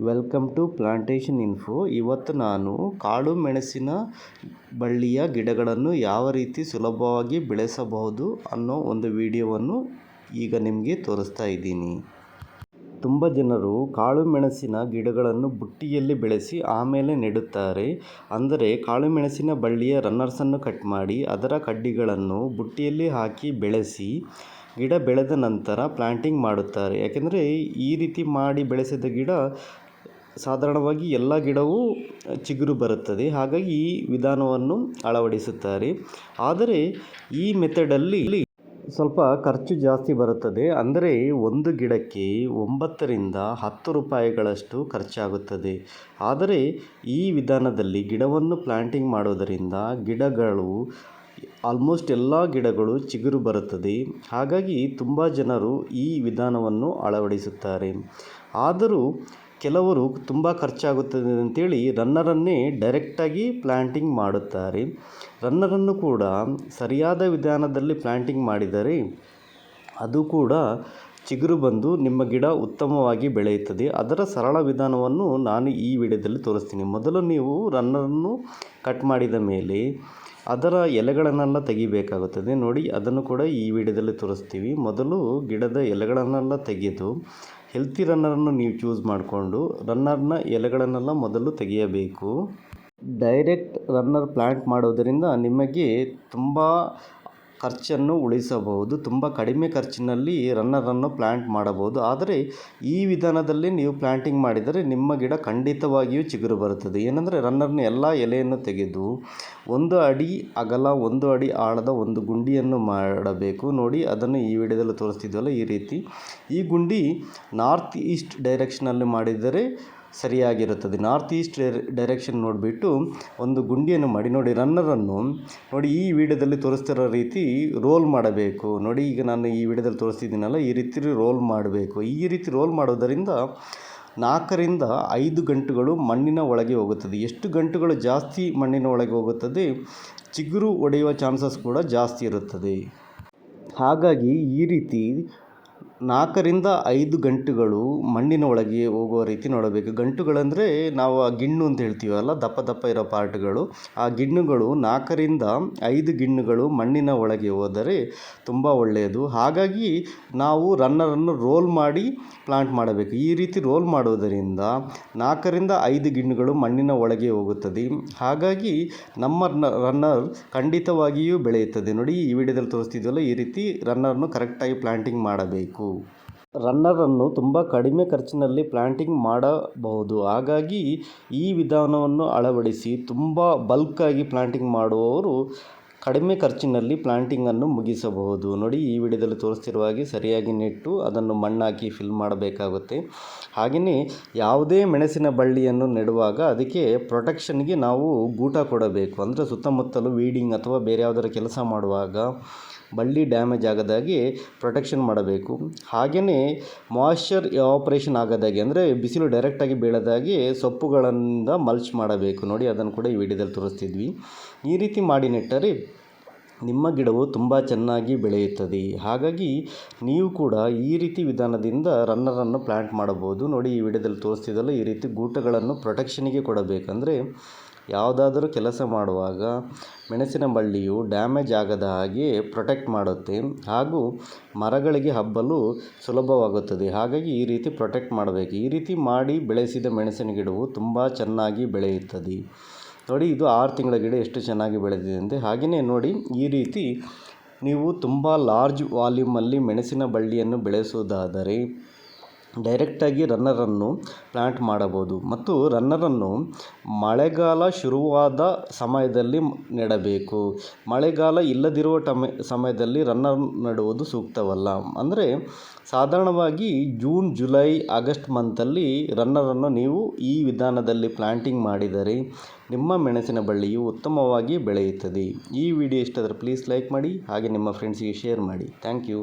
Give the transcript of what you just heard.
Welcome to plantation info. ಇವತ್ತು ನಾನು ಕಾಳು ಮೆಣಸಿನ ಬಳ್ಳಿಯ ಗಿಡಗಳನ್ನು ಯಾವ ರೀತಿ ಸುಲಭವಾಗಿ ಬೆಳೆಸಬಹುದು ಅನ್ನೋ ಒಂದು ವಿಡಿಯೋವನ್ನು ಈಗ ನಿಮಗೆ ತೋರಿಸ್ತಾ ಇದ್ದೀನಿ. ತುಂಬ ಜನರು ಕಾಳು ಮೆಣಸಿನ ಗಿಡಗಳನ್ನು ಬುಟ್ಟಿಯಲ್ಲಿ ಬೆಳೆಸಿ ಆಮೇಲೆ ನೆಡುತ್ತಾರೆ. ಅಂದರೆ ಕಾಳು ಮೆಣಸಿನ ಬಳ್ಳಿಯ ರನ್ನರ್ಸನ್ನು ಕಟ್ ಮಾಡಿ ಅದರ ಕಡ್ಡಿಗಳನ್ನು ಬುಟ್ಟಿಯಲ್ಲಿ ಹಾಕಿ ಬೆಳೆಸಿ ಗಿಡ ಬೆಳೆದ ನಂತರ ಪ್ಲಾಂಟಿಂಗ್ ಮಾಡುತ್ತಾರೆ. ಯಾಕೆಂದರೆ ಈ ರೀತಿ ಮಾಡಿ ಬೆಳೆಸಿದ ಗಿಡ ಸಾಧಾರಣವಾಗಿ ಎಲ್ಲ ಗಿಡವೂ ಚಿಗುರು ಬರುತ್ತದೆ. ಹಾಗಾಗಿ ಈ ವಿಧಾನವನ್ನು ಅಳವಡಿಸುತ್ತಾರೆ. ಆದರೆ ಈ ಮೆಥಡಲ್ಲಿ ಸ್ವಲ್ಪ ಖರ್ಚು ಜಾಸ್ತಿ ಬರುತ್ತದೆ. ಅಂದರೆ ಒಂದು ಗಿಡಕ್ಕೆ 9 ರಿಂದ 10 ರೂಪಾಯಿಗಳಷ್ಟು ಖರ್ಚಾಗುತ್ತದೆ. ಆದರೆ ಈ ವಿಧಾನದಲ್ಲಿ ಗಿಡವನ್ನು ಪ್ಲಾಂಟಿಂಗ್ ಮಾಡೋದರಿಂದ ಗಿಡಗಳು ಆಲ್ಮೋಸ್ಟ್ ಎಲ್ಲ ಗಿಡಗಳು ಚಿಗುರು ಬರುತ್ತದೆ. ಹಾಗಾಗಿ ತುಂಬ ಜನರು ಈ ವಿಧಾನವನ್ನು ಅಳವಡಿಸುತ್ತಾರೆ. ಆದರೂ ಕೆಲವರು ತುಂಬ ಖರ್ಚಾಗುತ್ತದೆ ಅಂತೇಳಿ ರನ್ನರನ್ನೇ ಡೈರೆಕ್ಟಾಗಿ ಪ್ಲಾಂಟಿಂಗ್ ಮಾಡುತ್ತಾರೆ. ರನ್ನರನ್ನು ಕೂಡ ಸರಿಯಾದ ವಿಧಾನದಲ್ಲಿ ಪ್ಲಾಂಟಿಂಗ್ ಮಾಡಿದರೆ ಅದು ಕೂಡ ಚಿಗುರು ಬಂದು ನಿಮ್ಮ ಗಿಡ ಉತ್ತಮವಾಗಿ ಬೆಳೆಯುತ್ತದೆ. ಅದರ ಸರಳ ವಿಧಾನವನ್ನು ನಾನು ಈ ವಿಡಿಯೋದಲ್ಲಿ ತೋರಿಸ್ತೀನಿ. ಮೊದಲು ನೀವು ರನ್ನರನ್ನು ಕಟ್ ಮಾಡಿದ ಮೇಲೆ ಅದರ ಎಲೆಗಳನ್ನೆಲ್ಲ ತೆಗಿಬೇಕಾಗುತ್ತದೆ. ನೋಡಿ, ಅದನ್ನು ಕೂಡ ಈ ವಿಡಿಯೋದಲ್ಲಿ ತೋರಿಸ್ತೀವಿ. ಮೊದಲು ಗಿಡದ ಎಲೆಗಳನ್ನೆಲ್ಲ ತೆಗೆದು ಹೆಲ್ತಿ ರನ್ನರನ್ನು ನೀವು ಚೂಸ್ ಮಾಡಿಕೊಂಡು ರನ್ನರ್ನ ಎಲೆಗಳನ್ನೆಲ್ಲ ಮೊದಲು ತೆಗೆಯಬೇಕು. ಡೈರೆಕ್ಟ್ ರನ್ನರ್ ಪ್ಲಾಂಟ್ ಮಾಡೋದರಿಂದ ನಿಮಗೆ ತುಂಬ ಖರ್ಚನ್ನು ಉಳಿಸಬಹುದು. ತುಂಬ ಕಡಿಮೆ ಖರ್ಚಿನಲ್ಲಿ ರನ್ನರನ್ನು ಪ್ಲಾಂಟ್ ಮಾಡಬಹುದು. ಆದರೆ ಈ ವಿಧಾನದಲ್ಲಿ ನೀವು ಪ್ಲಾಂಟಿಂಗ್ ಮಾಡಿದರೆ ನಿಮ್ಮ ಗಿಡ ಖಂಡಿತವಾಗಿಯೂ ಚಿಗುರು ಬರುತ್ತದೆ. ಏನಂದರೆ ರನ್ನರ್ನ ಎಲ್ಲ ಎಲೆಯನ್ನು ತೆಗೆದು 1 ಅಡಿ ಅಗಲ 1 ಅಡಿ ಆಳದ ಒಂದು ಗುಂಡಿಯನ್ನು ಮಾಡಬೇಕು. ನೋಡಿ, ಅದನ್ನು ಈ ವಿಡಿಯೋದಲ್ಲಿ ತೋರಿಸ್ತಿದ್ವಲ್ಲ, ಈ ರೀತಿ ಈ ಗುಂಡಿ ನಾರ್ತ್ ಈಸ್ಟ್ ಡೈರೆಕ್ಷನಲ್ಲಿ ಮಾಡಿದರೆ ಸರಿಯಾಗಿರುತ್ತದೆ. ನಾರ್ತ್ ಈಸ್ಟ್ ಡೈರೆಕ್ಷನ್ ನೋಡಿಬಿಟ್ಟು ಒಂದು ಗುಂಡಿಯನ್ನು ಮಾಡಿ. ನೋಡಿ, ರನ್ನರನ್ನು ನೋಡಿ ಈ ವಿಡಿಯೋದಲ್ಲಿ ತೋರಿಸ್ತಿರೋ ರೀತಿ ರೋಲ್ ಮಾಡಬೇಕು. ನೋಡಿ, ಈಗ ನಾನು ಈ ವಿಡಿಯೋದಲ್ಲಿ ತೋರಿಸ್ತಿದ್ದೀನಲ್ಲ, ಈ ರೀತಿ ರೋಲ್ ಮಾಡಬೇಕು. ಈ ರೀತಿ ರೋಲ್ ಮಾಡೋದರಿಂದ 4 ರಿಂದ 5 ಗಂಟುಗಳು ಮಣ್ಣಿನ ಒಳಗೆ ಹೋಗುತ್ತದೆ. ಎಷ್ಟು ಗಂಟುಗಳು ಜಾಸ್ತಿ ಮಣ್ಣಿನ ಒಳಗೆ ಹೋಗುತ್ತದೆ, ಚಿಗುರು ಒಡೆಯುವ ಚಾನ್ಸಸ್ ಕೂಡ ಜಾಸ್ತಿ ಇರುತ್ತದೆ. ಹಾಗಾಗಿ ಈ ರೀತಿ 4 ರಿಂದ 5 ಗಂಟುಗಳು ಮಣ್ಣಿನ ಒಳಗೆ ಹೋಗುವ ರೀತಿ ನೋಡಬೇಕು. ಗಂಟುಗಳಂದರೆ ನಾವು ಆ ಗಿಣ್ಣು ಅಂತ ಹೇಳ್ತೀವಲ್ಲ, ದಪ್ಪ ದಪ್ಪ ಇರೋ ಪಾರ್ಟ್ಗಳು, ಆ ಗಿಣ್ಣುಗಳು 4 ರಿಂದ 5 ಗಿಣ್ಣುಗಳು ಮಣ್ಣಿನ ಒಳಗೆ ಹೋದರೆ ತುಂಬ ಒಳ್ಳೆಯದು. ಹಾಗಾಗಿ ನಾವು ರನ್ನರನ್ನು ರೋಲ್ ಮಾಡಿ ಪ್ಲಾಂಟ್ ಮಾಡಬೇಕು. ಈ ರೀತಿ ರೋಲ್ ಮಾಡೋದರಿಂದ 4 ರಿಂದ 5 ಗಿಣ್ಣುಗಳು ಮಣ್ಣಿನ ಒಳಗೆ ಹೋಗುತ್ತದೆ. ಹಾಗಾಗಿ ನಮ್ಮ ರನ್ನರ್ ಖಂಡಿತವಾಗಿಯೂ ಬೆಳೆಯುತ್ತದೆ. ನೋಡಿ, ಈ ವಿಡಿಯೋದಲ್ಲಿ ತೋರಿಸ್ತಿದ್ವಲ್ಲ, ಈ ರೀತಿ ರನ್ನರನ್ನು ಕರೆಕ್ಟಾಗಿ ಪ್ಲಾಂಟಿಂಗ್ ಮಾಡಬೇಕು. ರನ್ನರನ್ನು ತುಂಬ ಕಡಿಮೆ ಖರ್ಚಿನಲ್ಲಿ ಪ್ಲಾಂಟಿಂಗ್ ಮಾಡಬಹುದು. ಹಾಗಾಗಿ ಈ ವಿಧಾನವನ್ನು ಅಳವಡಿಸಿ ತುಂಬ ಬಲ್ಕಾಗಿ ಪ್ಲಾಂಟಿಂಗ್ ಮಾಡುವವರು ಕಡಿಮೆ ಖರ್ಚಿನಲ್ಲಿ ಪ್ಲಾಂಟಿಂಗನ್ನು ಮುಗಿಸಬಹುದು. ನೋಡಿ, ಈ ವಿಡಿಯೋದಲ್ಲಿ ತೋರಿಸ್ತಿರುವ ಹಾಗೆ ಸರಿಯಾಗಿ ನೆಟ್ಟು ಅದನ್ನು ಮಣ್ಣಾಕಿ ಫಿಲ್ ಮಾಡಬೇಕಾಗುತ್ತೆ. ಹಾಗೆಯೇ ಯಾವುದೇ ಮೆಣಸಿನ ಬಳ್ಳಿಯನ್ನು ನೆಡುವಾಗ ಅದಕ್ಕೆ ಪ್ರೊಟೆಕ್ಷನ್ಗೆ ನಾವು ಗೂಟ ಕೊಡಬೇಕು. ಅಂದರೆ ಸುತ್ತಮುತ್ತಲು ವೀಡಿಂಗ್ ಅಥವಾ ಬೇರೆ ಯಾವುದರ ಕೆಲಸ ಮಾಡುವಾಗ ಬಳ್ಳಿ ಡ್ಯಾಮೇಜ್ ಆಗದಾಗೆ ಪ್ರೊಟೆಕ್ಷನ್ ಮಾಡಬೇಕು. ಹಾಗೆಯೇ ಮಾಯ್ಶ್ಚರ್ ಎವಾಪರೇಷನ್ ಆಗದಾಗೆ, ಅಂದರೆ ಬಿಸಿಲು ಡೈರೆಕ್ಟಾಗಿ ಬೀಳದಾಗೆ ಸೊಪ್ಪುಗಳಿಂದ ಮಲ್ಚ್ ಮಾಡಬೇಕು. ನೋಡಿ, ಅದನ್ನು ಕೂಡ ಈ ವಿಡಿಯೋದಲ್ಲಿ ತೋರಿಸ್ತಿದ್ವಿ. ಈ ರೀತಿ ಮಾಡಿ ನೆಟ್ಟರೆ ನಿಮ್ಮ ಗಿಡವು ತುಂಬ ಚೆನ್ನಾಗಿ ಬೆಳೆಯುತ್ತದೆ. ಹಾಗಾಗಿ ನೀವು ಕೂಡ ಈ ರೀತಿ ವಿಧಾನದಿಂದ ರನ್ನರನ್ನು ಪ್ಲಾಂಟ್ ಮಾಡಬಹುದು. ನೋಡಿ, ಈ ವಿಡಿಯೋದಲ್ಲಿ ತೋರಿಸ್ತಿದ್ದಲ್ಲ, ಈ ರೀತಿ ಗೂಟಗಳನ್ನು ಪ್ರೊಟೆಕ್ಷನಿಗೆ ಕೊಡಬೇಕಂದ್ರೆ ಯಾವುದಾದರೂ ಕೆಲಸ ಮಾಡುವಾಗ ಮೆಣಸಿನ ಬಳ್ಳಿಯು ಡ್ಯಾಮೇಜ್ ಆಗದ ಹಾಗೆ ಪ್ರೊಟೆಕ್ಟ್ ಮಾಡುತ್ತೆ ಹಾಗೂ ಮರಗಳಿಗೆ ಹಬ್ಬಲು ಸುಲಭವಾಗುತ್ತದೆ. ಹಾಗಾಗಿ ಈ ರೀತಿ ಪ್ರೊಟೆಕ್ಟ್ ಮಾಡಬೇಕು. ಈ ರೀತಿ ಮಾಡಿ ಬೆಳೆಸಿದ ಮೆಣಸಿನ ಗಿಡವು ತುಂಬ ಚೆನ್ನಾಗಿ ಬೆಳೆಯುತ್ತದೆ. ನೋಡಿ, ಇದು 6 ತಿಂಗಳ ಗಿಡ ಎಷ್ಟು ಚೆನ್ನಾಗಿ ಬೆಳೆದಿದೆ ಅಂತೆ. ಹಾಗೆಯೇ ನೋಡಿ, ಈ ರೀತಿ ನೀವು ತುಂಬ ಲಾರ್ಜ್ ವಾಲ್ಯೂಮಲ್ಲಿ ಮೆಣಸಿನ ಬಳ್ಳಿಯನ್ನು ಬೆಳೆಸುವುದಾದರೆ ಡೈರೆಕ್ಟಾಗಿ ರನ್ನರನ್ನು ಪ್ಲಾಂಟ್ ಮಾಡಬಹುದು. ಮತ್ತು ರನ್ನರನ್ನು ಮಳೆಗಾಲ ಶುರುವಾದ ಸಮಯದಲ್ಲಿ ನೆಡಬೇಕು. ಮಳೆಗಾಲ ಇಲ್ಲದಿರುವ ಸಮಯದಲ್ಲಿ ರನ್ನರ್ ನೆಡುವುದು ಸೂಕ್ತವಲ್ಲ. ಅಂದರೆ ಸಾಧಾರಣವಾಗಿ ಜೂನ್, ಜುಲೈ, ಆಗಸ್ಟ್ ಮಂತಲ್ಲಿ ರನ್ನರನ್ನು ನೀವು ಈ ವಿಧಾನದಲ್ಲಿ ಪ್ಲಾಂಟಿಂಗ್ ಮಾಡಿದರೆ ನಿಮ್ಮ ಮೆಣಸಿನ ಬಳ್ಳಿಯು ಉತ್ತಮವಾಗಿ ಬೆಳೆಯುತ್ತದೆ. ಈ ವಿಡಿಯೋ ಇಷ್ಟ ಆದರೆ ಪ್ಲೀಸ್ ಲೈಕ್ ಮಾಡಿ, ಹಾಗೆ ನಿಮ್ಮ ಫ್ರೆಂಡ್ಸಿಗೆ ಶೇರ್ ಮಾಡಿ. Thank you.